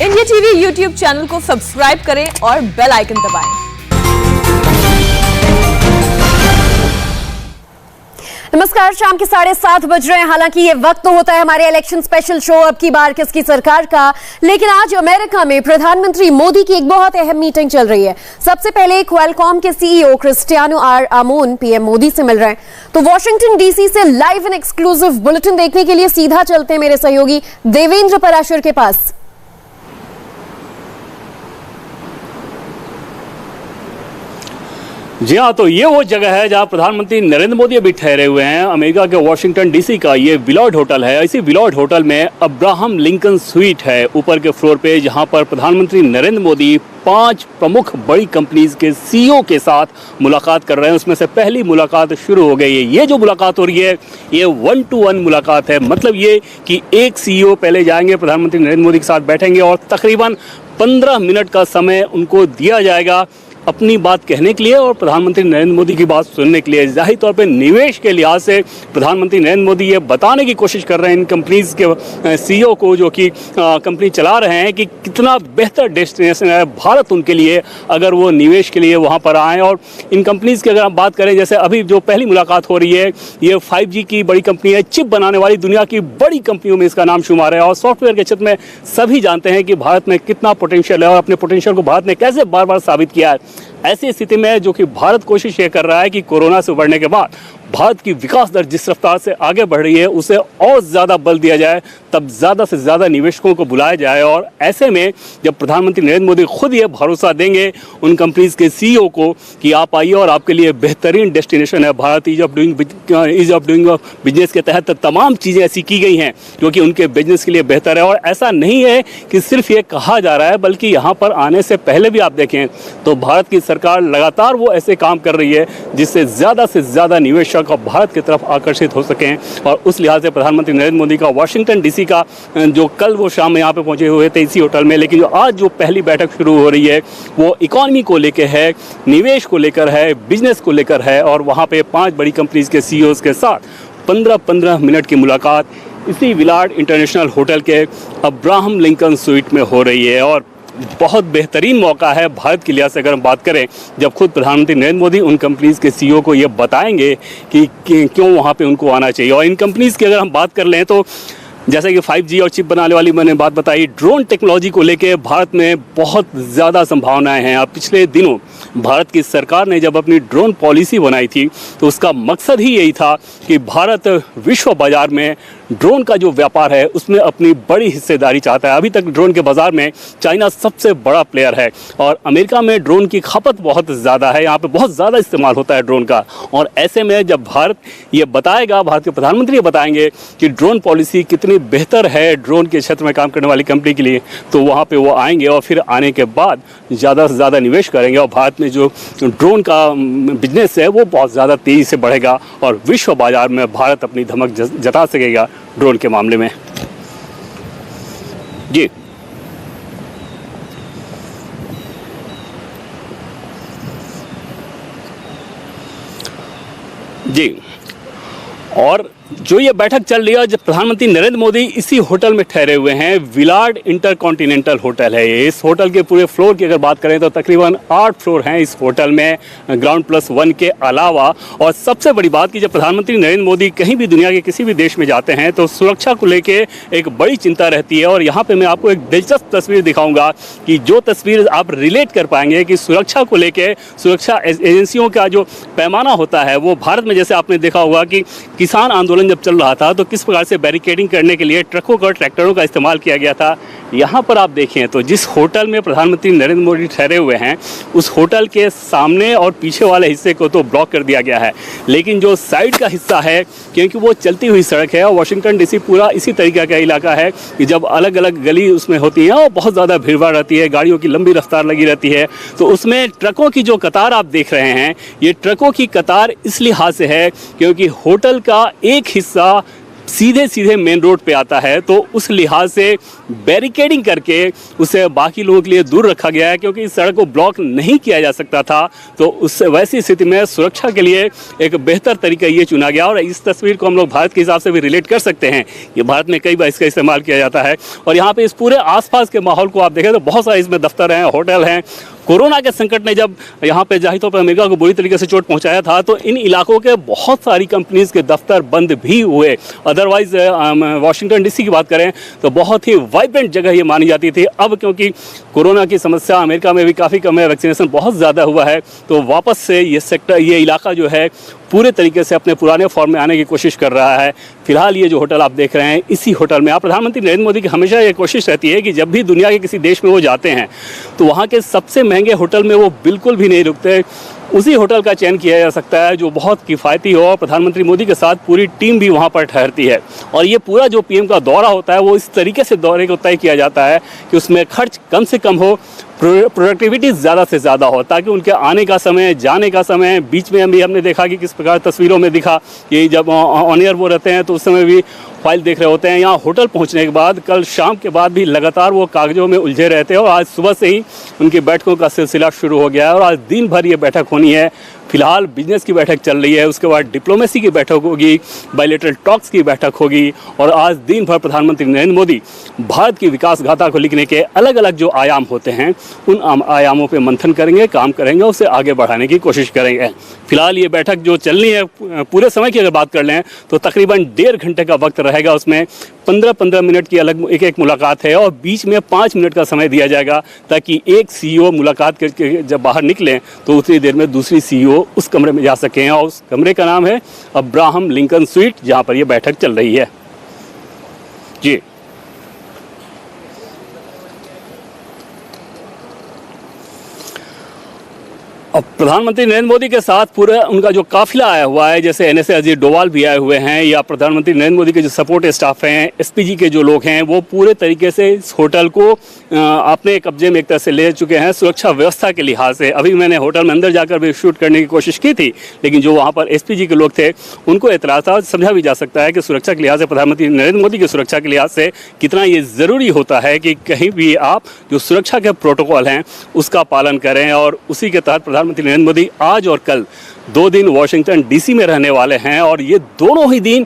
India TV YouTube channel को subscribe करें और बेल आइकन दबाएं। नमस्कार, शाम के 7:30 बज रहे हैं। हालांकि ये वक्त तो होता है हमारे इलेक्शन स्पेशल शो अब की बार किसकी सरकार का, लेकिन आज अमेरिका में प्रधानमंत्री मोदी की एक बहुत अहम मीटिंग चल रही है। सबसे पहले क्वालकॉम के CEO Cristiano R Amon PM Modi से मिल रहे हैं। तो वॉशिंगटन डीसी से लाइव एंड एक्सक्लूसिव बुलेटिन देखने के लिए सीधा चलते हैं मेरे सहयोगी देवेंद्र पराशर के पास। जी हाँ, तो ये वो जगह है जहाँ प्रधानमंत्री नरेंद्र मोदी अभी ठहरे हुए हैं। अमेरिका के वॉशिंगटन डीसी का ये विलॉर्ड होटल है। इसी विलॉर्ड होटल में अब्राहम लिंकन स्वीट है ऊपर के फ्लोर पे, जहाँ पर प्रधानमंत्री नरेंद्र मोदी 5 प्रमुख बड़ी कंपनीज के सीईओ के साथ मुलाकात कर रहे हैं। उसमें से पहली मुलाकात शुरू हो गई है। ये जो मुलाकात हो रही है ये 1-to-1 मुलाकात है। मतलब ये कि एक सीईओ पहले जाएंगे, प्रधानमंत्री नरेंद्र मोदी के साथ बैठेंगे और तकरीबन 15 मिनट का समय उनको दिया जाएगा अपनी बात कहने के लिए और प्रधानमंत्री नरेंद्र मोदी की बात सुनने के लिए। जाहिर तौर पे निवेश के लिहाज से प्रधानमंत्री नरेंद्र मोदी ये बताने की कोशिश कर रहे हैं इन कंपनीज के सीईओ को, जो कि कंपनी चला रहे हैं, कि कितना बेहतर डेस्टिनेशन है भारत उनके लिए अगर वो निवेश के लिए वहाँ पर आएँ। और इन कंपनीज की अगर हम बात करें, जैसे अभी जो पहली मुलाकात हो रही है, ये 5G की बड़ी कंपनी है, चिप बनाने वाली दुनिया की बड़ी कंपनियों में इसका नाम शुमार है। और सॉफ्टवेयर के क्षेत्र में सभी जानते हैं कि भारत में कितना पोटेंशियल है और अपने पोटेंशियल को भारत ने कैसे बार बार साबित किया है। ऐसी स्थिति में जो कि भारत कोशिश ये कर रहा है कि कोरोना से उबरने के बाद भारत की विकास दर जिस रफ्तार से आगे बढ़ रही है उसे और ज़्यादा बल दिया जाए, तब ज़्यादा से ज़्यादा निवेशकों को बुलाया जाए। और ऐसे में जब प्रधानमंत्री नरेंद्र मोदी खुद ये भरोसा देंगे उन कंपनीज के सीईओ को कि आप आइए और आपके लिए बेहतरीन डेस्टिनेशन है Bharat, ease of doing business के तहत तमाम चीज़ें ऐसी की गई हैं जो कि उनके बिजनेस के लिए बेहतर है। और ऐसा नहीं है कि सिर्फ ये कहा जा रहा है, बल्कि यहाँ पर आने से पहले भी आप देखें तो भारत की सरकार लगातार वो ऐसे काम कर रही है जिससे ज़्यादा निवेशक और भारत की तरफ आकर्षित हो सकें। और उस लिहाज से प्रधानमंत्री नरेंद्र मोदी का वॉशिंगटन डीसी का जो कल वो शाम में यहाँ पे पहुंचे हुए थे इसी होटल में, लेकिन जो आज जो पहली बैठक शुरू हो रही है वो इकोनॉमी को लेकर है, निवेश को लेकर है, बिजनेस को लेकर है। और वहाँ पे 5 बड़ी कंपनीज के सीईओज के साथ 15-15 मिनट की मुलाकात इसी विलार्ड इंटरनेशनल होटल के अब्राहम लिंकन स्वीट में हो रही है। और बहुत बेहतरीन मौका है भारत के लिहाज से अगर हम बात करें, जब खुद प्रधानमंत्री नरेंद्र मोदी उन कंपनीज़ के सीईओ को ये बताएंगे कि क्यों वहाँ पे उनको आना चाहिए। और इन कंपनीज़ की अगर हम बात कर लें तो जैसे कि 5G और चिप बनाने वाली मैंने बात बताई, ड्रोन टेक्नोलॉजी को लेके भारत में बहुत ज़्यादा संभावनाएं हैं। अब पिछले दिनों भारत की सरकार ने जब अपनी ड्रोन पॉलिसी बनाई थी तो उसका मकसद ही यही था कि भारत विश्व बाज़ार में ड्रोन का जो व्यापार है उसमें अपनी बड़ी हिस्सेदारी चाहता है। अभी तक ड्रोन के बाज़ार में चाइना सबसे बड़ा प्लेयर है और अमेरिका में ड्रोन की खपत बहुत ज़्यादा है, यहाँ पे बहुत ज़्यादा इस्तेमाल होता है ड्रोन का। और ऐसे में जब भारत ये बताएगा, भारत के प्रधानमंत्री ये बताएंगे कि ड्रोन पॉलिसी कितनी बेहतर है ड्रोन के क्षेत्र में काम करने वाली कंपनी के लिए, तो वहाँ पर वो आएंगे और फिर आने के बाद ज़्यादा से ज़्यादा निवेश करेंगे और भारत में जो ड्रोन का बिजनेस है वो बहुत ज़्यादा तेज़ी से बढ़ेगा और विश्व बाज़ार में भारत अपनी धमक जता सकेगा ड्रोन के मामले में। जी जी और जो ये बैठक चल रही है, जब प्रधानमंत्री नरेंद्र मोदी इसी होटल में ठहरे हुए हैं, विलार्ड इंटरकॉन्टिनेंटल होटल है ये। इस होटल के पूरे फ्लोर की अगर बात करें तो तकरीबन 8 फ्लोर हैं इस होटल में, ग्राउंड प्लस 1 के अलावा। और सबसे बड़ी बात कि जब प्रधानमंत्री नरेंद्र मोदी कहीं भी दुनिया के किसी भी देश में जाते हैं तो सुरक्षा को लेके एक बड़ी चिंता रहती है। और यहाँ पर मैं आपको एक दिलचस्प तस्वीर दिखाऊँगा कि जो तस्वीर आप रिलेट कर पाएंगे कि सुरक्षा को लेकर सुरक्षा एजेंसियों का जो पैमाना होता है वो भारत में, जैसे आपने देखा होगा कि किसान आंदोलन जब चल रहा था तो किस प्रकार से बैरिकेडिंग करने के लिए ट्रकों का, ट्रैक्टरों का इस्तेमाल किया गया था। यहाँ पर आप देखें तो जिस होटल में प्रधानमंत्री नरेंद्र मोदी ठहरे हुए हैं उस होटल के सामने और पीछे वाले हिस्से को तो ब्लॉक कर दिया गया है, लेकिन जो साइड का हिस्सा है, क्योंकि वो चलती हुई सड़क है और वॉशिंगटन डीसी पूरा इसी तरीके का इलाका है कि जब अलग अलग गली उसमें होती है और बहुत ज़्यादा भीड़भाड़ रहती है, गाड़ियों की लंबी रफ्तार लगी रहती है, तो उसमें ट्रकों की जो कतार आप देख रहे हैं, ये ट्रकों की कतार इस लिहाज से है क्योंकि होटल का एक हिस्सा सीधे सीधे मेन रोड पे आता है, तो उस लिहाज से बैरिकेडिंग करके उसे बाकी लोगों के लिए दूर रखा गया है, क्योंकि इस सड़क को ब्लॉक नहीं किया जा सकता था। तो उस वैसी स्थिति में सुरक्षा के लिए एक बेहतर तरीका ये चुना गया। और इस तस्वीर को हम लोग भारत के हिसाब से भी रिलेट कर सकते हैं। ये भारत में कई बार इसका इस्तेमाल किया जाता है। और यहाँ पे इस पूरे आसपास के माहौल को आप देखें तो बहुत सारे इसमें दफ्तर हैं, होटल हैं। कोरोना के संकट ने जब यहाँ पे जाहिर तौर पर अमेरिका को बुरी तरीके से चोट पहुँचाया था, तो इन इलाकों के बहुत सारी कंपनीज के दफ्तर बंद भी हुए। अदरवाइज वाशिंगटन डीसी की बात करें तो बहुत ही वाइब्रेंट जगह ये मानी जाती थी। अब क्योंकि कोरोना की समस्या अमेरिका में भी काफ़ी कम है, वैक्सीनेशन बहुत ज़्यादा हुआ है, तो वापस से ये सेक्टर, ये इलाका जो है पूरे तरीके से अपने पुराने फॉर्म में आने की कोशिश कर रहा है। फिलहाल ये जो होटल आप देख रहे हैं, इसी होटल में प्रधानमंत्री नरेंद्र मोदी की हमेशा ये कोशिश रहती है कि जब भी दुनिया के किसी देश में वो जाते हैं तो वहाँ के सबसे महंगे होटल में वो बिल्कुल भी नहीं रुकते। उसी होटल का चयन किया जा सकता है जो बहुत किफ़ायती हो। प्रधानमंत्री मोदी के साथ पूरी टीम भी वहाँ पर ठहरती है। और ये पूरा जो पीएम का दौरा होता है वो इस तरीके से दौरे को तय किया जाता है कि उसमें खर्च कम से कम हो, प्रोडक्टिविटी ज़्यादा से ज़्यादा हो, ताकि उनके आने का समय, जाने का समय, बीच में अभी हमने देखा कि किस प्रकार तस्वीरों में दिखा कि जब ऑन एयर वो रहते हैं तो उस समय भी फाइल देख रहे होते हैं। यहाँ होटल पहुँचने के बाद कल शाम के बाद भी लगातार वो कागजों में उलझे रहते हैं। और आज सुबह से ही उनकी बैठकों का सिलसिला शुरू हो गया है और आज दिन भर ये बैठक होनी है। फिलहाल बिजनेस की बैठक चल रही है, उसके बाद डिप्लोमेसी की बैठक होगी, बायलैटरल टॉक्स की बैठक होगी। और आज दिन भर प्रधानमंत्री नरेंद्र मोदी भारत की विकास गाथा को लिखने के अलग अलग जो आयाम होते हैं उन आयामों पे मंथन करेंगे, काम करेंगे, उसे आगे बढ़ाने की कोशिश करेंगे। फिलहाल ये बैठक जो चलनी है, पूरे समय की अगर बात कर लें तो तकरीबन 1.5 घंटे का वक्त रहेगा। उसमें 15-15 मिनट की अलग एक मुलाकात है और बीच में 5 मिनट का समय दिया जाएगा, ताकि एक सीईओ मुलाकात करके जब बाहर निकलें तो उतनी देर में दूसरी सीईओ उस कमरे में जा सकें। और उस कमरे का नाम है अब्राहम लिंकन स्वीट, जहां पर यह बैठक चल रही है। जी, अब प्रधानमंत्री नरेंद्र मोदी के साथ पूरा उनका जो काफिला आया हुआ है, जैसे एनएसए अजीत डोवाल भी आए हुए हैं, या प्रधानमंत्री नरेंद्र मोदी के जो सपोर्ट स्टाफ हैं, एसपीजी के जो लोग हैं, वो पूरे तरीके से इस होटल को अपने कब्जे में एक तरह से ले चुके हैं सुरक्षा व्यवस्था के लिहाज से। अभी मैंने होटल में अंदर जाकर भी शूट करने की कोशिश की थी, लेकिन जो वहाँ पर एसपीजी के लोग थे उनको एतराज़ था। समझा भी जा सकता है कि सुरक्षा के लिहाज से, प्रधानमंत्री नरेंद्र मोदी की सुरक्षा के लिहाज से कितना ये ज़रूरी होता है कि कहीं भी आप जो सुरक्षा के प्रोटोकॉल हैं उसका पालन करें। और उसी के तहत प्रधानमंत्री नरेंद्र मोदी आज और कल 2 दिन वॉशिंगटन डीसी में रहने वाले हैं। और ये दोनों ही दिन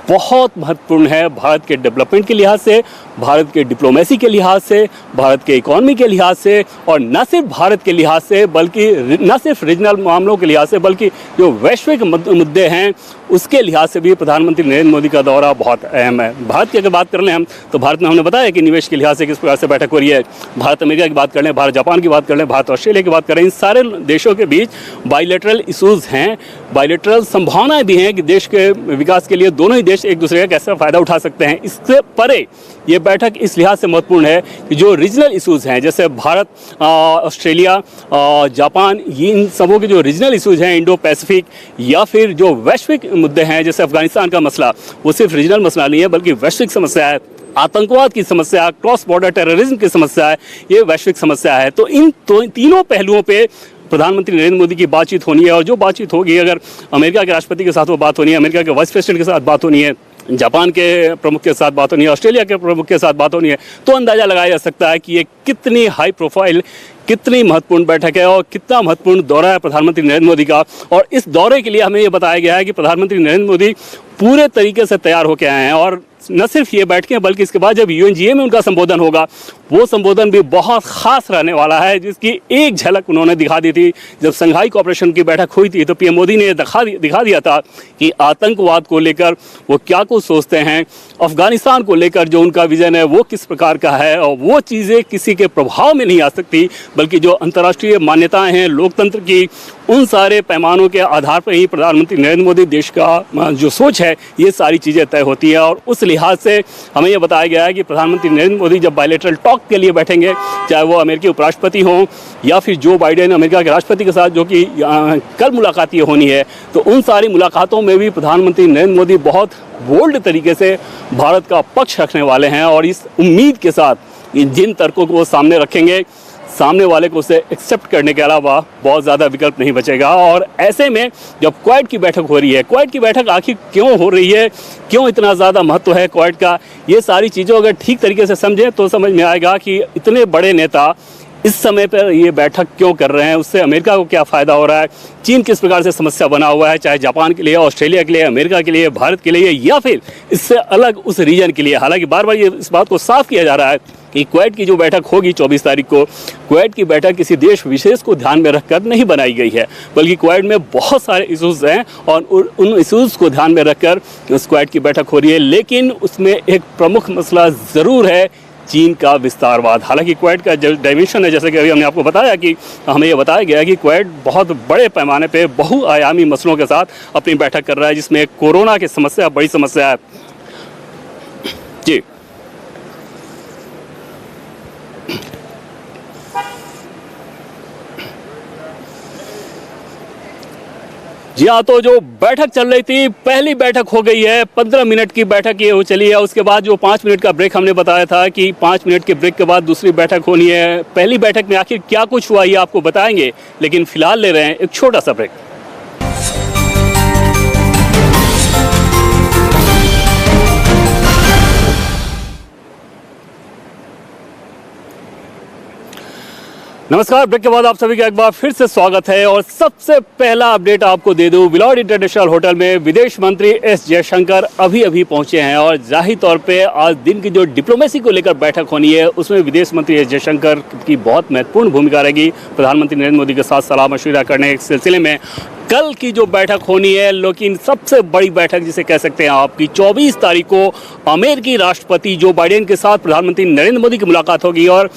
बहुत महत्वपूर्ण है भारत के डेवलपमेंट के लिहाज से, भारत के डिप्लोमेसी के लिहाज से, भारत के इकोनॉमी के लिहाज से, और न सिर्फ भारत के लिहाज से बल्कि न सिर्फ रीजनल मामलों के लिहाज से, बल्कि जो वैश्विक मुद्दे हैं उसके लिहाज से भी प्रधानमंत्री नरेंद्र मोदी का दौरा बहुत अहम है। भारत की अगर बात कर लें हम, तो भारत में हमने बताया कि निवेश के लिहाज से किस प्रकार से बैठक हो रही है। भारत अमेरिका की बात कर लें, भारत जापान की बात कर लें, भारत ऑस्ट्रेलिया की बात करें, इन सारे देशों के बीच बायलैटरल इशूज़ हैं, बायलैटरल संभावनाएं भी हैं कि देश के विकास के लिए दोनों ही देश एक दूसरे का कैसे फ़ायदा उठा सकते हैं। इससे परे ये बैठक इस लिहाज से महत्वपूर्ण है कि जो रीजनल इशूज़ हैं, जैसे भारत, ऑस्ट्रेलिया, जापान, इन सबों के जो रीजनल इशूज़ हैं, इंडो पैसिफिक, या फिर जो वैश्विक मुद्दे हैं, जैसे अफगानिस्तान का मसला, वो सिर्फ रीजनल मसला नहीं है बल्कि वैश्विक समस्या है। आतंकवाद की समस्या, क्रॉस बॉर्डर टेररिज्म की समस्या है, ये वैश्विक समस्या है। तो इन तीनों पहलुओं पे प्रधानमंत्री नरेंद्र मोदी की बातचीत होनी है। और जो बातचीत होगी, अगर अमेरिका के राष्ट्रपति के साथ वो बात होनी है, अमेरिका के वाइस प्रेसिडेंट के साथ बात होनी है, जापान के प्रमुख के साथ बात होनी है, ऑस्ट्रेलिया के प्रमुख के साथ बात होनी है, तो अंदाज़ा लगाया जा सकता है कि ये कितनी हाई प्रोफाइल, कितनी महत्वपूर्ण बैठक है और कितना महत्वपूर्ण दौरा है प्रधानमंत्री नरेंद्र मोदी का। और इस दौरे के लिए हमें ये बताया गया है कि प्रधानमंत्री नरेंद्र मोदी पूरे तरीके से तैयार होकर आए हैं। और न सिर्फ ये बैठकें, बल्कि इसके बाद जब यूएनजीए में उनका संबोधन होगा, वो संबोधन भी बहुत खास रहने वाला है, जिसकी एक झलक उन्होंने दिखा दी थी। जब संघाई कोऑपरेशन की बैठक हुई थी तो पीएम मोदी ने दिखा दिया था कि आतंकवाद को लेकर वो क्या कुछ सोचते हैं, अफगानिस्तान को लेकर जो उनका विजन है वो किस प्रकार का है, और वो चीज़ें किसी के प्रभाव में नहीं आ सकती, बल्कि जो अंतर्राष्ट्रीय मान्यताएं हैं लोकतंत्र की, उन सारे पैमानों के आधार पर ही प्रधानमंत्री नरेंद्र मोदी देश का जो सोच है ये सारी चीज़ें तय होती है। और उस लिहाज से हमें यह बताया गया है कि प्रधानमंत्री नरेंद्र मोदी जब बायलैटरल टॉक के लिए बैठेंगे, चाहे वो अमेरिकी उपराष्ट्रपति हों या फिर जो बाइडेन अमेरिका के राष्ट्रपति के साथ जो कि कल मुलाकात ये होनी है, तो उन सारी मुलाकातों में भी प्रधानमंत्री नरेंद्र मोदी बहुत बोल्ड तरीके से भारत का पक्ष रखने वाले हैं। और इस उम्मीद के साथ जिन तर्कों को वो सामने रखेंगे, सामने वाले को उसे एक्सेप्ट करने के अलावा बहुत ज़्यादा विकल्प नहीं बचेगा। और ऐसे में जब क्वाड की बैठक हो रही है, क्वाड की बैठक आखिर क्यों हो रही है, क्यों इतना ज़्यादा महत्व है क्वाड का, ये सारी चीज़ों अगर ठीक तरीके से समझें तो समझ में आएगा कि इतने बड़े नेता इस समय पर ये बैठक क्यों कर रहे हैं, उससे अमेरिका को क्या फ़ायदा हो रहा है, चीन किस प्रकार से समस्या बना हुआ है, चाहे जापान के लिए, ऑस्ट्रेलिया के लिए, अमेरिका के लिए, भारत के लिए, या फिर इससे अलग उस रीजन के लिए। हालांकि बार बार ये इस बात को साफ किया जा रहा है कि क्वेट की जो बैठक होगी 24 तारीख को, क्वेट की बैठक किसी देश विशेष को ध्यान में रखकर नहीं बनाई गई है, बल्कि क्वेट में बहुत सारे इशूज़ हैं और उन इशूज़ को ध्यान में रखकर उस क्वेट की बैठक हो रही है। लेकिन उसमें एक प्रमुख मसला ज़रूर है, चीन का विस्तारवाद। हालांकि क्वेट का जो डायमेंशन है, जैसे कि अभी हमने आपको बताया कि हमें ये बताया गया कि क्वेट बहुत बड़े पैमाने पे बहुआयामी मसलों के साथ अपनी बैठक कर रहा है, जिसमें कोरोना की समस्या बड़ी समस्या है। जी जी हाँ, तो जो बैठक चल रही थी, पहली बैठक हो गई है, 15 मिनट की बैठक ये हो चली है। उसके बाद जो 5 मिनट का ब्रेक हमने बताया था कि 5 मिनट के ब्रेक के बाद दूसरी बैठक होनी है। पहली बैठक में आखिर क्या कुछ हुआ ये आपको बताएंगे, लेकिन फिलहाल ले रहे हैं एक छोटा सा ब्रेक। नमस्कार, ब्रेक के बाद आप सभी का एक बार फिर से स्वागत है। और सबसे पहला अपडेट आपको दे दूं, विलॉर्ड इंटरनेशनल होटल में विदेश मंत्री एस जयशंकर अभी पहुंचे हैं और जाहिर तौर पे आज दिन की जो डिप्लोमेसी को लेकर बैठक होनी है, उसमें विदेश मंत्री एस जयशंकर की बहुत महत्वपूर्ण भूमिका रहेगी। प्रधानमंत्री नरेंद्र मोदी के साथ सलाह मशविरा करने के सिलसिले में कल की जो बैठक होनी है, लेकिन सबसे बड़ी बैठक जिसे कह सकते हैं आपकी 24 तारीख को अमेरिकी राष्ट्रपति जो बाइडेन के साथ प्रधानमंत्री नरेंद्र मोदी की मुलाकात होगी। और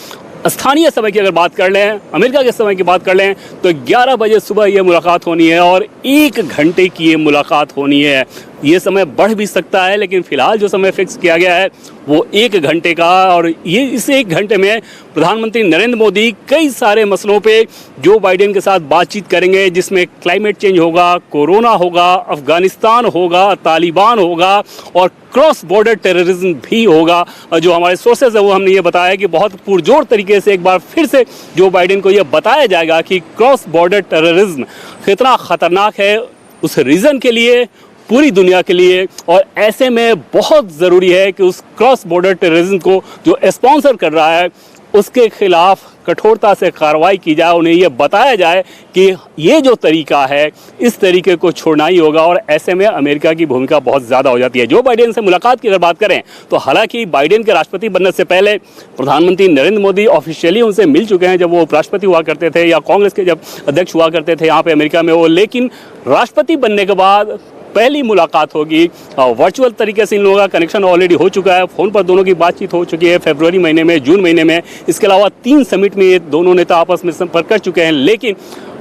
स्थानीय समय की अगर बात कर लें, अमेरिका के समय की बात कर लें, तो 11 बजे सुबह ये मुलाकात होनी है और 1 घंटे की ये मुलाकात होनी है। ये समय बढ़ भी सकता है, लेकिन फिलहाल जो समय फिक्स किया गया है वो 1 घंटे का। और ये इस 1 घंटे में प्रधानमंत्री नरेंद्र मोदी कई सारे मसलों पे जो बाइडेन के साथ बातचीत करेंगे, जिसमें क्लाइमेट चेंज होगा, कोरोना होगा, अफगानिस्तान होगा, तालिबान होगा और क्रॉस बॉर्डर टेररिज्म भी होगा। जो हमारे सोर्सेज है वो हमने ये बताया कि बहुत पुरजोर तरीके से एक बार फिर से जो बाइडेन को ये बताया जाएगा कि क्रॉस बॉर्डर टेररिज्म कितना ख़तरनाक है उस रीजन के लिए, पूरी दुनिया के लिए। और ऐसे में बहुत ज़रूरी है कि उस क्रॉस बॉर्डर टेररिज्म को जो स्पॉन्सर कर रहा है उसके खिलाफ कठोरता से कार्रवाई की जाए। उन्हें यह बताया जाए कि ये जो तरीका है इस तरीके को छोड़ना ही होगा। और ऐसे में अमेरिका की भूमिका बहुत ज़्यादा हो जाती है। जो बाइडेन से मुलाकात की अगर बात करें तो हालांकि बाइडेन के राष्ट्रपति बनने से पहले प्रधानमंत्री नरेंद्र मोदी ऑफिशियली उनसे मिल चुके हैं, जब वो उपराष्ट्रपति हुआ करते थे या कांग्रेस के जब अध्यक्ष हुआ करते थे यहाँ पे अमेरिका में वो। लेकिन राष्ट्रपति बनने के बाद पहली मुलाकात होगी वर्चुअल तरीके से। इन लोगों का कनेक्शन ऑलरेडी हो चुका है, फ़ोन पर दोनों की बातचीत हो चुकी है फरवरी महीने में, जून महीने में। इसके अलावा 3 समिट में ये दोनों नेता आपस में संपर्क कर चुके हैं। लेकिन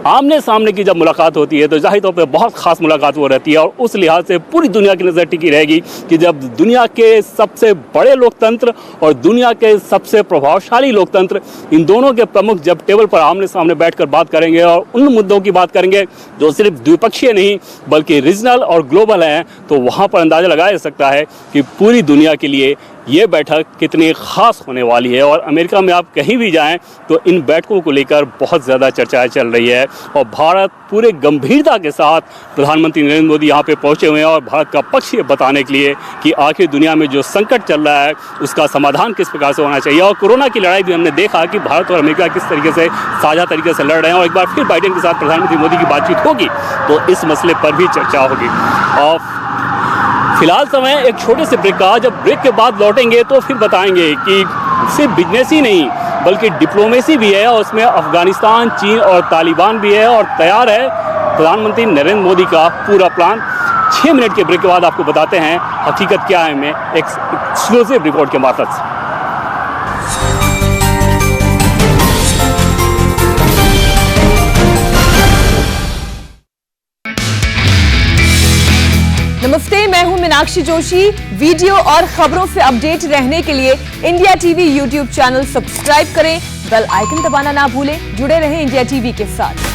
आमने सामने की जब मुलाकात होती है तो जाहिर तौर पर बहुत खास मुलाकात वो रहती है। और उस लिहाज से पूरी दुनिया की नज़र टिकी रहेगी कि जब दुनिया के सबसे बड़े लोकतंत्र और दुनिया के सबसे प्रभावशाली लोकतंत्र, इन दोनों के प्रमुख जब टेबल पर आमने सामने बैठकर बात करेंगे और उन मुद्दों की बात करेंगे जो सिर्फ द्विपक्षीय नहीं बल्कि रीजनल और ग्लोबल हैं, तो वहाँ पर अंदाज़ा लगाया जा सकता है कि पूरी दुनिया के लिए ये बैठक कितनी ख़ास होने वाली है। और अमेरिका में आप कहीं भी जाएं तो इन बैठकों को लेकर बहुत ज़्यादा चर्चाएं चल रही है। और भारत पूरे गंभीरता के साथ प्रधानमंत्री नरेंद्र मोदी यहाँ पे पहुँचे हुए हैं और भारत का पक्ष ये बताने के लिए कि आखिर दुनिया में जो संकट चल रहा है उसका समाधान किस प्रकार से होना चाहिए। और कोरोना की लड़ाई भी हमने देखा कि भारत और अमेरिका किस तरीके से साझा तरीके से लड़ रहे हैं। और एक बार फिर बाइडेन के साथ प्रधानमंत्री मोदी की बातचीत होगी तो इस मसले पर भी चर्चा होगी। और फिलहाल समय एक छोटे से ब्रेक का, जब ब्रेक के बाद लौटेंगे तो फिर बताएंगे कि सिर्फ बिजनेस ही नहीं बल्कि डिप्लोमेसी भी है और उसमें अफगानिस्तान, चीन और तालिबान भी है। और तैयार है प्रधानमंत्री नरेंद्र मोदी का पूरा प्लान। 6 मिनट के ब्रेक के बाद आपको बताते हैं हकीकत क्या है में एक एक्सक्लूसिव रिपोर्ट के मार्फत से। नमस्ते, मैं हूं मीनाक्षी जोशी। वीडियो और खबरों से अपडेट रहने के लिए India TV YouTube channel subscribe करें, बेल आइकन दबाना ना भूलें। जुड़े रहें इंडिया टीवी के साथ।